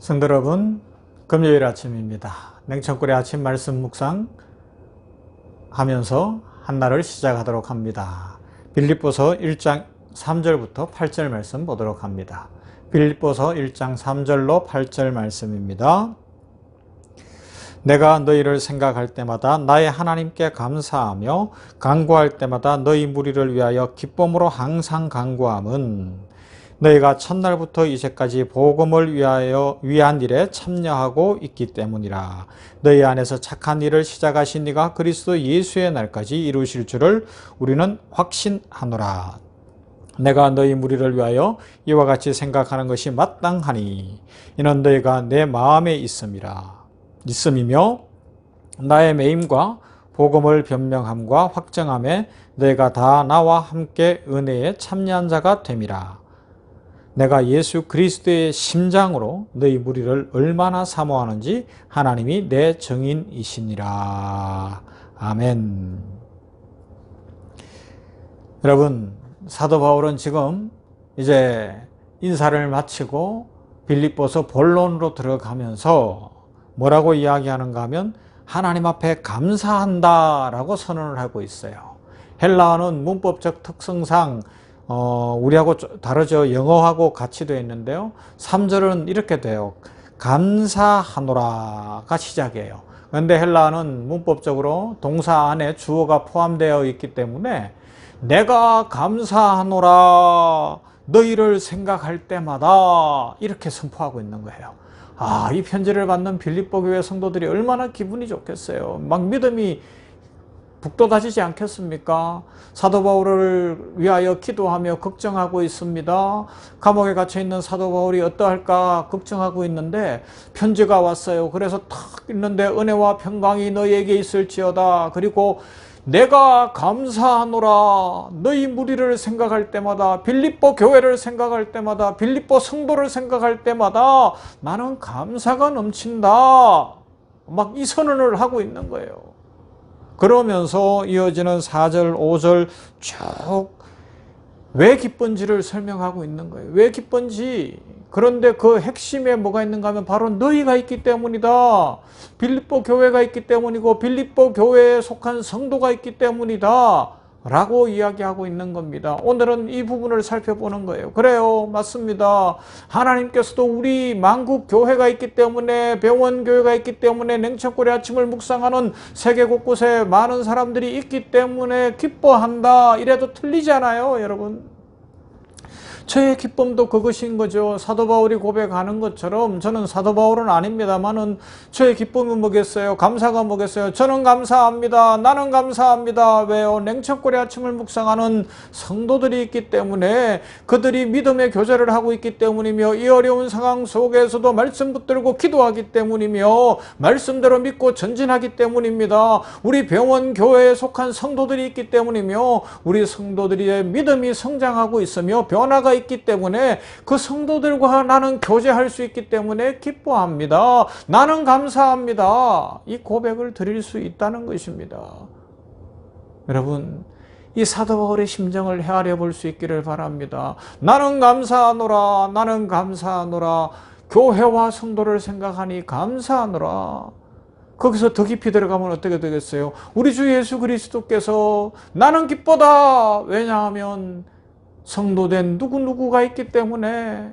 성도 여러분, 금요일 아침입니다. 냉천골의 아침 말씀 묵상 하면서 한날을 시작하도록 합니다. 빌립보서 1장 3절부터 8절 말씀 보도록 합니다. 빌립보서 1장 3절로 8절 말씀입니다. 내가 너희를 생각할 때마다 나의 하나님께 감사하며 간구할 때마다 너희 무리를 위하여 기쁨으로 항상 간구함은 너희가 첫날부터 이제까지 복음을 위한 일에 참여하고 있기 때문이라. 너희 안에서 착한 일을 시작하신 이가 그리스도 예수의 날까지 이루실 줄을 우리는 확신하노라. 내가 너희 무리를 위하여 이와 같이 생각하는 것이 마땅하니 이는 너희가 내 마음에 있음이며 나의 매임과 복음을 변명함과 확정함에 너희가 다 나와 함께 은혜에 참여한 자가 됨이라. 내가 예수 그리스도의 심장으로 너희 무리를 얼마나 사모하는지 하나님이 내 증인이시니라. 아멘. 여러분, 사도 바울은 지금 이제 인사를 마치고 빌립보서 본론으로 들어가면서 뭐라고 이야기하는가 하면 하나님 앞에 감사한다라고 선언을 하고 있어요. 헬라어는 문법적 특성상 우리하고 다르죠. 영어하고 같이 되어 있는데요. 3절은 이렇게 돼요. 감사하노라가 시작이에요. 그런데 헬라어는 문법적으로 동사 안에 주어가 포함되어 있기 때문에 내가 감사하노라 너희를 생각할 때마다 이렇게 선포하고 있는 거예요. 이 편지를 받는 빌립보 교회 성도들이 얼마나 기분이 좋겠어요. 막 믿음이 북돋아지지 않겠습니까? 사도 바울을 위하여 기도하며 걱정하고 있습니다. 감옥에 갇혀있는 사도 바울이 어떠할까 걱정하고 있는데 편지가 왔어요. 그래서 탁 있는데 은혜와 평강이 너희에게 있을지어다. 그리고 내가 감사하노라 너희 무리를 생각할 때마다 빌립보 교회를 생각할 때마다 빌립보 성도를 생각할 때마다 나는 감사가 넘친다. 막 이 선언을 하고 있는 거예요. 그러면서 이어지는 4절, 5절 쭉 왜 기쁜지를 설명하고 있는 거예요. 왜 기쁜지. 그런데 그 핵심에 뭐가 있는가 하면 바로 너희가 있기 때문이다. 빌립보 교회가 있기 때문이고 빌립보 교회에 속한 성도가 있기 때문이다. 라고 이야기하고 있는 겁니다. 오늘은 이 부분을 살펴보는 거예요. 그래요. 맞습니다. 하나님께서도 우리 만국 교회가 있기 때문에 병원 교회가 있기 때문에 냉천골의 아침을 묵상하는 세계 곳곳에 많은 사람들이 있기 때문에 기뻐한다. 이래도 틀리잖아요, 여러분. 저의 기쁨도 그것인 거죠. 사도 바울이 고백하는 것처럼 저는 사도 바울은 아닙니다만은 저의 기쁨은 뭐겠어요? 감사가 뭐겠어요? 저는 감사합니다. 나는 감사합니다. 왜요? 냉천골의 아침을 묵상하는 성도들이 있기 때문에 그들이 믿음의 교제를 하고 있기 때문이며 이 어려운 상황 속에서도 말씀 붙들고 기도하기 때문이며 말씀대로 믿고 전진하기 때문입니다. 우리 병원 교회에 속한 성도들이 있기 때문이며 우리 성도들의 믿음이 성장하고 있으며 변화가 있기 때문에 그 성도들과 나는 교제할 수 있기 때문에 기뻐합니다. 나는 감사합니다. 이 고백을 드릴 수 있다는 것입니다. 여러분, 이 사도 바울의 심정을 헤아려 볼 수 있기를 바랍니다. 나는 감사하노라. 나는 감사하노라. 교회와 성도를 생각하니 감사하노라. 거기서 더 깊이 들어가면 어떻게 되겠어요? 우리 주 예수 그리스도께서 나는 기쁘다. 왜냐하면 성도된 누구누구가 있기 때문에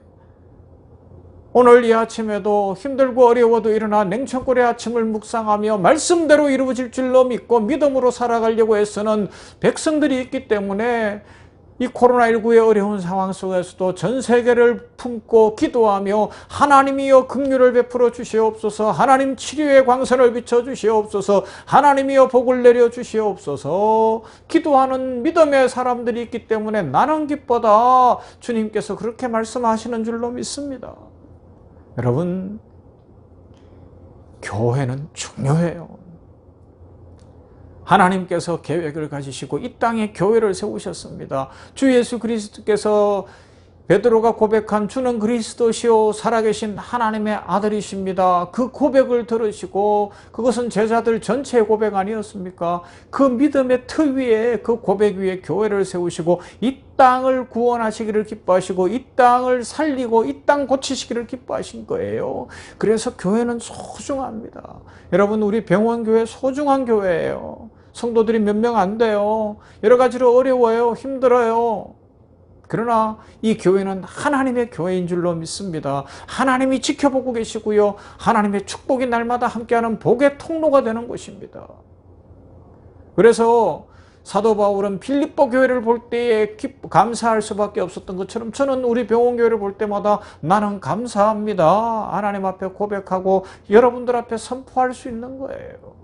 오늘 이 아침에도 힘들고 어려워도 일어나 냉천골의 아침을 묵상하며 말씀대로 이루어질 줄로 믿고 믿음으로 살아가려고 애쓰는 백성들이 있기 때문에 이 코로나19의 어려운 상황 속에서도 전 세계를 품고 기도하며 하나님이여 긍휼을 베풀어 주시옵소서. 하나님 치료의 광선을 비춰 주시옵소서. 하나님이여 복을 내려 주시옵소서. 기도하는 믿음의 사람들이 있기 때문에 나는 기쁘다. 주님께서 그렇게 말씀하시는 줄로 믿습니다. 여러분, 교회는 중요해요. 하나님께서 계획을 가지시고 이 땅에 교회를 세우셨습니다. 주 예수 그리스도께서 베드로가 고백한 주는 그리스도시요 살아계신 하나님의 아들이십니다. 그 고백을 들으시고 그것은 제자들 전체의 고백 아니었습니까? 그 믿음의 틀 위에 그 고백 위에 교회를 세우시고 이 땅을 구원하시기를 기뻐하시고 이 땅을 살리고 이 땅 고치시기를 기뻐하신 거예요. 그래서 교회는 소중합니다. 여러분, 우리 병원교회 소중한 교회예요. 성도들이 몇 명 안 돼요. 여러 가지로 어려워요. 힘들어요. 그러나 이 교회는 하나님의 교회인 줄로 믿습니다. 하나님이 지켜보고 계시고요. 하나님의 축복이 날마다 함께하는 복의 통로가 되는 곳입니다. 그래서 사도 바울은 빌립보 교회를 볼 때에 감사할 수밖에 없었던 것처럼 저는 우리 병원교회를 볼 때마다 나는 감사합니다. 하나님 앞에 고백하고 여러분들 앞에 선포할 수 있는 거예요.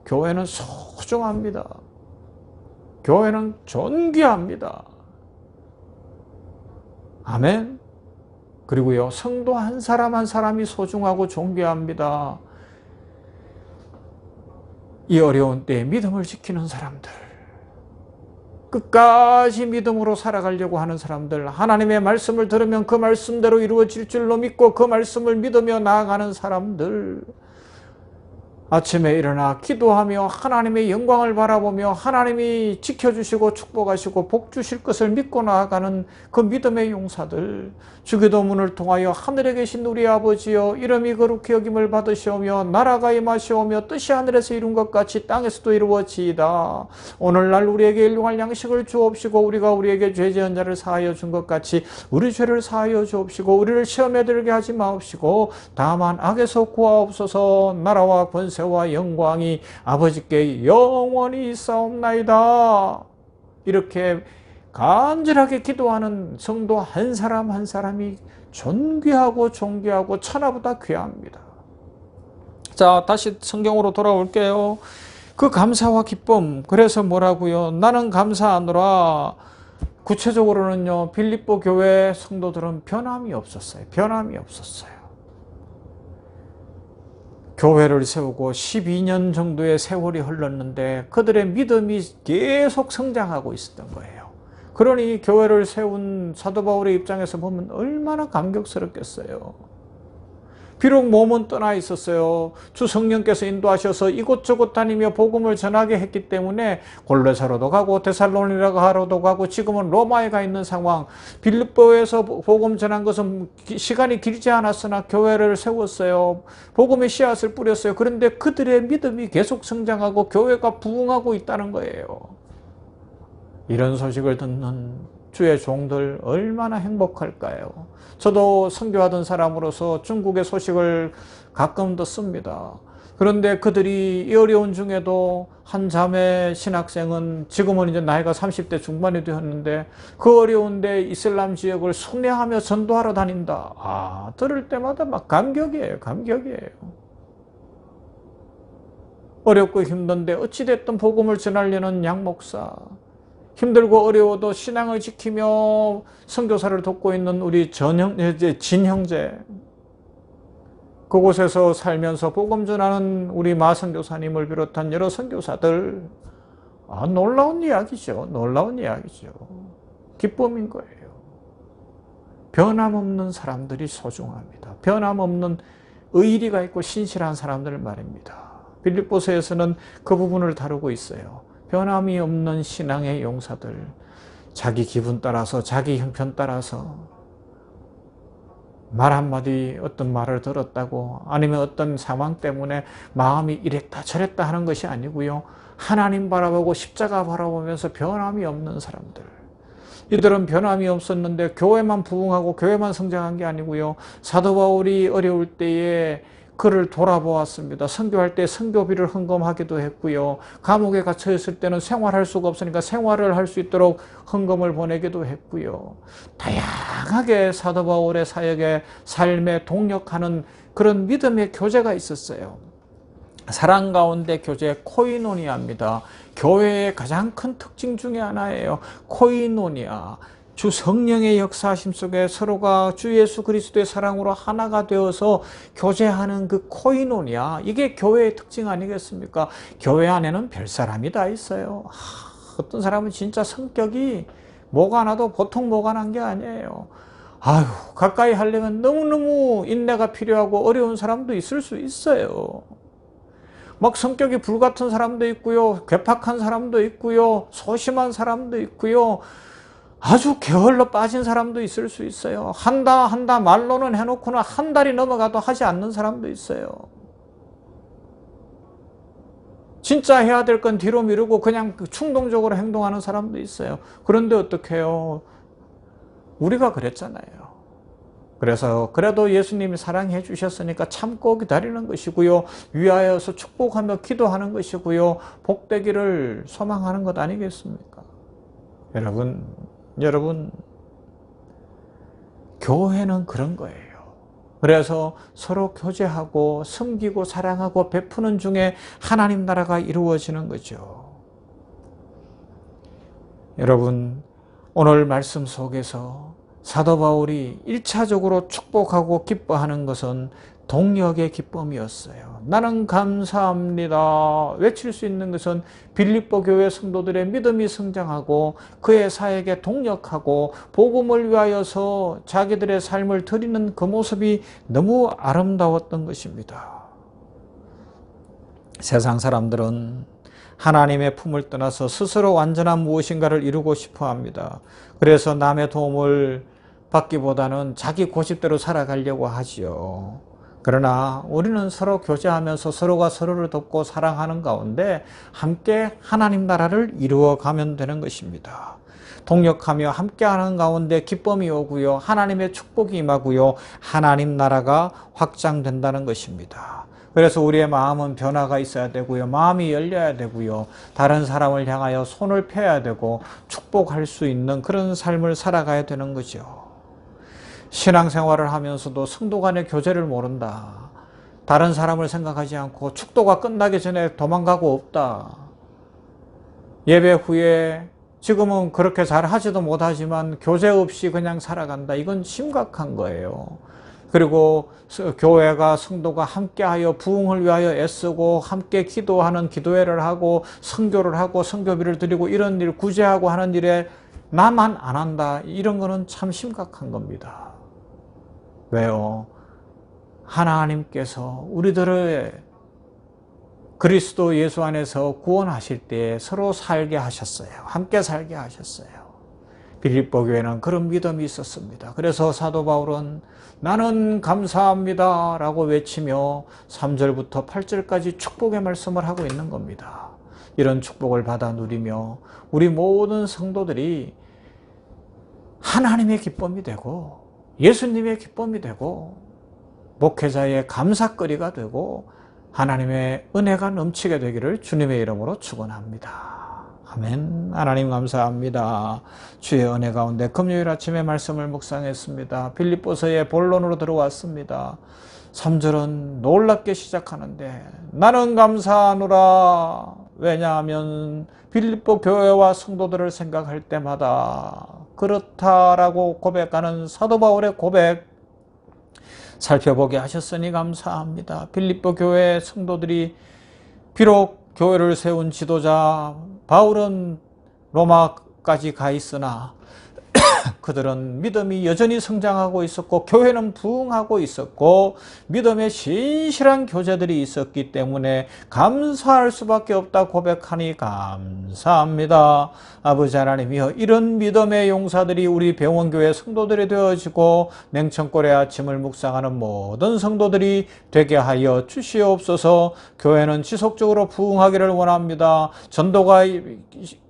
교회는 소중합니다. 교회는 존귀합니다. 아멘. 그리고요, 성도 한 사람 한 사람이 소중하고 존귀합니다. 이 어려운 때에 믿음을 지키는 사람들, 끝까지 믿음으로 살아가려고 하는 사람들, 하나님의 말씀을 들으면 그 말씀대로 이루어질 줄로 믿고 그 말씀을 믿으며 나아가는 사람들, 아침에 일어나 기도하며 하나님의 영광을 바라보며 하나님이 지켜주시고 축복하시고 복 주실 것을 믿고 나아가는 그 믿음의 용사들, 주기도문을 통하여 하늘에 계신 우리 아버지여 이름이 거룩히 여김을 받으시오며 나라가 임하시오며 뜻이 하늘에서 이룬 것 같이 땅에서도 이루어지이다. 오늘날 우리에게 일용할 양식을 주옵시고 우리가 우리에게 죄 지은 자를 사하여 준 것 같이 우리 죄를 사하여 주옵시고 우리를 시험에 들게 하지 마옵시고 다만 악에서 구하옵소서. 나라와 권세와 영광이 아버지께 영원히 있사옵나이다. 이렇게 간절하게 기도하는 성도 한 사람 한 사람이 존귀하고 존귀하고 천하보다 귀합니다. 자, 다시 성경으로 돌아올게요. 그 감사와 기쁨, 그래서 뭐라고요? 나는 감사하노라. 구체적으로는요, 빌립보 교회 성도들은 변함이 없었어요. 변함이 없었어요. 교회를 세우고 12년 정도의 세월이 흘렀는데 그들의 믿음이 계속 성장하고 있었던 거예요. 그러니 교회를 세운 사도 바울의 입장에서 보면 얼마나 감격스럽겠어요. 비록 몸은 떠나 있었어요. 주 성령께서 인도하셔서 이곳저곳 다니며 복음을 전하게 했기 때문에 골로새로도 가고 데살로니가로도 가고 지금은 로마에 가 있는 상황. 빌립보에서 복음 전한 것은 시간이 길지 않았으나 교회를 세웠어요. 복음의 씨앗을 뿌렸어요. 그런데 그들의 믿음이 계속 성장하고 교회가 부흥하고 있다는 거예요. 이런 소식을 듣는 주의 종들 얼마나 행복할까요? 저도 선교하던 사람으로서 중국의 소식을 가끔 듣습니다. 그런데 그들이 이 어려운 중에도 한 자매 신학생은 지금은 이제 나이가 30대 중반이 되었는데 그 어려운데 이슬람 지역을 순례하며 전도하러 다닌다. 아, 들을 때마다 막 감격이에요. 감격이에요. 어렵고 힘든데 어찌됐든 복음을 전하려는 양 목사, 힘들고 어려워도 신앙을 지키며 선교사를 돕고 있는 우리 진 형제, 그곳에서 살면서 복음 전하는 우리 마 선교사님을 비롯한 여러 선교사들, 놀라운 이야기죠. 놀라운 이야기죠. 기쁨인 거예요. 변함없는 사람들이 소중합니다. 변함없는 의리가 있고 신실한 사람들 말입니다. 빌립보서에서는 그 부분을 다루고 있어요. 변함이 없는 신앙의 용사들, 자기 기분 따라서 자기 형편 따라서 말 한마디 어떤 말을 들었다고 아니면 어떤 상황 때문에 마음이 이랬다 저랬다 하는 것이 아니고요. 하나님 바라보고 십자가 바라보면서 변함이 없는 사람들, 이들은 변함이 없었는데 교회만 부흥하고 교회만 성장한 게 아니고요. 사도 바울이 어려울 때에 그를 돌아보았습니다. 선교할 때 선교비를 헌금하기도 했고요. 감옥에 갇혀 있을 때는 생활할 수가 없으니까 생활을 할 수 있도록 헌금을 보내기도 했고요. 다양하게 사도 바울의 사역에 삶에 동력하는 그런 믿음의 교제가 있었어요. 사랑 가운데 교제, 코이노니아입니다. 교회의 가장 큰 특징 중에 하나예요. 코이노니아. 주 성령의 역사하심 속에 서로가 주 예수 그리스도의 사랑으로 하나가 되어서 교제하는 그 코이노니아, 이게 교회의 특징 아니겠습니까? 교회 안에는 별 사람이 다 있어요. 어떤 사람은 진짜 성격이 뭐가 나도 보통 뭐가 난 게 아니에요. 아유, 가까이 하려면 너무너무 인내가 필요하고 어려운 사람도 있을 수 있어요. 막 성격이 불같은 사람도 있고요. 괴팍한 사람도 있고요. 소심한 사람도 있고요. 아주 게을러 빠진 사람도 있을 수 있어요. 한다 말로는 해놓고는 한 달이 넘어가도 하지 않는 사람도 있어요. 진짜 해야 될 건 뒤로 미루고 그냥 충동적으로 행동하는 사람도 있어요. 그런데 어떻게 해요? 우리가 그랬잖아요. 그래서 그래도 예수님이 사랑해 주셨으니까 참고 기다리는 것이고요. 위하여서 축복하며 기도하는 것이고요. 복되기를 소망하는 것 아니겠습니까? 여러분, 교회는 그런 거예요. 그래서 서로 교제하고 섬기고 사랑하고 베푸는 중에 하나님 나라가 이루어지는 거죠. 여러분, 오늘 말씀 속에서 사도 바울이 1차적으로 축복하고 기뻐하는 것은 동력의 기쁨이었어요. 나는 감사합니다. 외칠 수 있는 것은 빌립보 교회 성도들의 믿음이 성장하고 그의 사역에 동력하고 복음을 위하여서 자기들의 삶을 드리는 그 모습이 너무 아름다웠던 것입니다. 세상 사람들은 하나님의 품을 떠나서 스스로 완전한 무엇인가를 이루고 싶어 합니다. 그래서 남의 도움을 받기보다는 자기 고집대로 살아가려고 하지요. 그러나 우리는 서로 교제하면서 서로가 서로를 돕고 사랑하는 가운데 함께 하나님 나라를 이루어가면 되는 것입니다. 동력하며 함께하는 가운데 기쁨이 오고요. 하나님의 축복이 임하고요. 하나님 나라가 확장된다는 것입니다. 그래서 우리의 마음은 변화가 있어야 되고요. 마음이 열려야 되고요. 다른 사람을 향하여 손을 펴야 되고 축복할 수 있는 그런 삶을 살아가야 되는 거죠. 신앙생활을 하면서도 성도 간의 교제를 모른다. 다른 사람을 생각하지 않고 축도가 끝나기 전에 도망가고 없다. 예배 후에 지금은 그렇게 잘 하지도 못하지만 교제 없이 그냥 살아간다. 이건 심각한 거예요. 그리고 교회가 성도가 함께하여 부흥을 위하여 애쓰고 함께 기도하는 기도회를 하고 선교를 하고 선교비를 드리고 이런 일 구제하고 하는 일에 나만 안 한다. 이런 거는 참 심각한 겁니다. 왜요? 하나님께서 우리들을 그리스도 예수 안에서 구원하실 때 서로 살게 하셨어요. 함께 살게 하셨어요. 빌립보 교회는 그런 믿음이 있었습니다. 그래서 사도 바울은 나는 감사합니다 라고 외치며 3절부터 8절까지 축복의 말씀을 하고 있는 겁니다. 이런 축복을 받아 누리며 우리 모든 성도들이 하나님의 기쁨이 되고 예수님의 기쁨이 되고 목회자의 감사거리가 되고 하나님의 은혜가 넘치게 되기를 주님의 이름으로 축원합니다. 아멘. 하나님 감사합니다. 주의 은혜 가운데 금요일 아침에 말씀을 묵상했습니다. 빌립보서의 본론으로 들어왔습니다. 3절은 놀랍게 시작하는데 나는 감사하노라. 왜냐하면 빌립보 교회와 성도들을 생각할 때마다 그렇다라고 고백하는 사도 바울의 고백 살펴보게 하셨으니 감사합니다. 빌립보 교회 성도들이 비록 교회를 세운 지도자 바울은 로마까지 가 있으나 그들은 믿음이 여전히 성장하고 있었고 교회는 부흥하고 있었고 믿음의 신실한 교제들이 있었기 때문에 감사할 수밖에 없다 고백하니 감사합니다. 아버지 하나님이여 이런 믿음의 용사들이 우리 병원교회 성도들이 되어지고 냉천골의 아침을 묵상하는 모든 성도들이 되게 하여 주시옵소서. 교회는 지속적으로 부흥하기를 원합니다. 전도가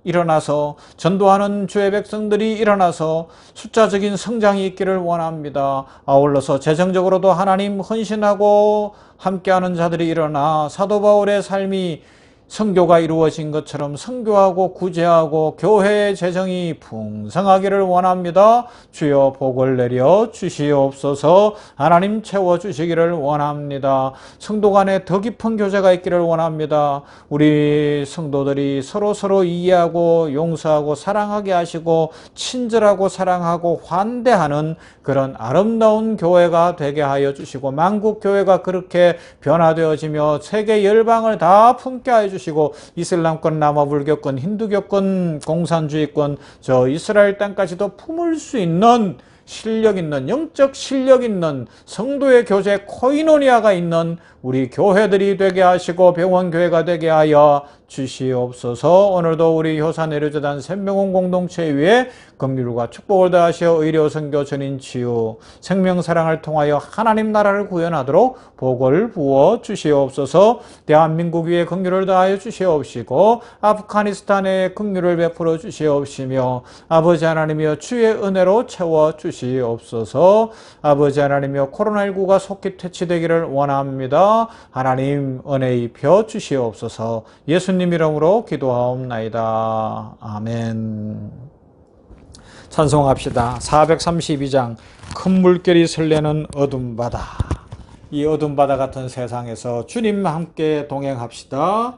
일어나서 전도하는 주의 백성들이 일어나서 숫자적인 성장이 있기를 원합니다. 아울러서 재정적으로도 하나님 헌신하고 함께하는 자들이 일어나 사도 바울의 삶이 선교가 이루어진 것처럼 선교하고 구제하고 교회의 재정이 풍성하기를 원합니다. 주여 복을 내려 주시옵소서. 하나님 채워주시기를 원합니다. 성도 간에 더 깊은 교제가 있기를 원합니다. 우리 성도들이 서로 이해하고 용서하고 사랑하게 하시고 친절하고 사랑하고 환대하는 그런 아름다운 교회가 되게 하여 주시고 만국교회가 그렇게 변화되어지며 세계 열방을 다 품게 하여 주시고 이슬람권, 남아불교권, 힌두교권, 공산주의권, 저 이스라엘 땅까지도 품을 수 있는 실력 있는, 영적 실력 있는 성도의 교제 코이노니아가 있는 우리 교회들이 되게 하시고 병원교회가 되게 하여 주시옵소서. 오늘도 우리 효사 내려재단 생명원 공동체 위에 긍휼과 축복을 더하시어 의료 선교 전인 치유 생명사랑을 통하여 하나님 나라를 구현하도록 복을 부어 주시옵소서. 대한민국 위에 긍휼을 더하여 주시옵시고 아프가니스탄에 긍휼을 베풀어 주시옵시며 아버지 하나님이여 주의 은혜로 채워 주시옵소서. 아버지 하나님이여 코로나19가 속히 퇴치되기를 원합니다. 하나님 은혜 입혀 주시옵소서. 예수님 이름으로 기도하옵나이다. 아멘. 찬송합시다. 432장 큰 물결이 설레는 어둠 바다. 이 어둠 바다 같은 세상에서 주님과 함께 동행합시다.